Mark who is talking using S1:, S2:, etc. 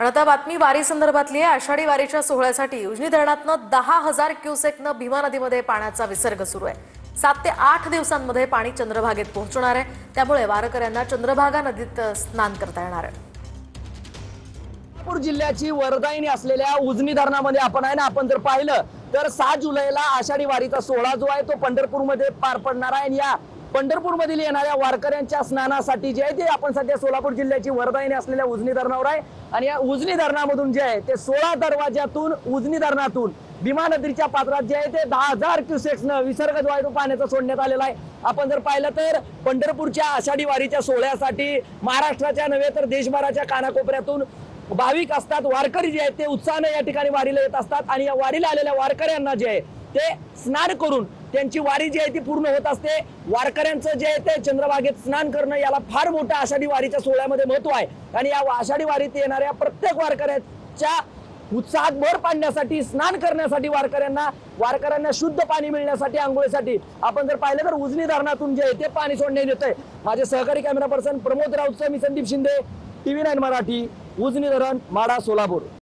S1: पण आता बातमी वारी संदर्भातली आहे। आषाढी वारीच्या सोहळ्यासाठी उजनी धरणातनं 10,000 क्युसेकनं भीमा नदीमध्ये पाण्याचा विसर्ग सुरू आहे। 7 ते 8 दिवसांमध्ये पाणी चंद्रभागेत पोहोचणार आहे। त्यामुळे वारकऱ्यांना चंद्रभागा नदीत स्नान करता येणार आहे।
S2: सोलापूर जिल्ह्याची वरदायिनी असलेल्या उजनी धरणामध्ये आपण जर पाहिलं तर 6 जुलैला आषाढी वारीचा सोहळा जो आहे तो पंढरपूरमध्ये पार पडणार आहे। आणि या पंढरपूरमधील येणाऱ्या वारकऱ्यांच्या स्नानासाठी जे आहे ते आपण सध्या सोलापूर जिल्ह्याची वरदायिनी असलेल्या उजनी धरणावर आहे। आणि या उजनी धरणामधून जे आहे ते 16 दरवाज्यातून उजनी धरणातून भीमा नदीच्या पात्रात जे आहे ते 10,000 क्युसेक्सनं विसर्ग जो आहे तो पाण्याचा सोडण्यात आलेला आहे। आपण जर पाहिलं तर पंढरपूरच्या आषाढी वारीच्या सोहळ्यासाठी महाराष्ट्राच्या नव्हे तर देशभराच्या कानाकोपऱ्यातून भाविक असतात, वारकरी जे आहेत ते उत्साहाने या ठिकाणी वारीला येत असतात। आणि या वारीला आलेल्या वारकऱ्यांना जे आहे ते स्नान करून त्यांची वारी जी आहे ती पूर्ण होत असते। वारकऱ्यांचं जे आहे ते चंद्रभागेत स्नान करणं याला फार मोठं आषाढी वारीच्या सोहळ्यामध्ये महत्व आहे। आणि या आषाढी वारीत येणाऱ्या प्रत्येक वारकऱ्याच्या उत्साहात भर पाडण्यासाठी, स्नान करण्यासाठी, वारकऱ्यांना शुद्ध पाणी मिळण्यासाठी, आंघोळीसाठी आपण जर पाहिलं तर उजनी धरणातून जे आहे ते पाणी सोडण्यात येतंय। माझे सहकारी कॅमेरा पर्सन प्रमोद राऊतसह मी संदीप शिंदे, TV9 मराठी, उजनी धरण, माढा, सोलापूर।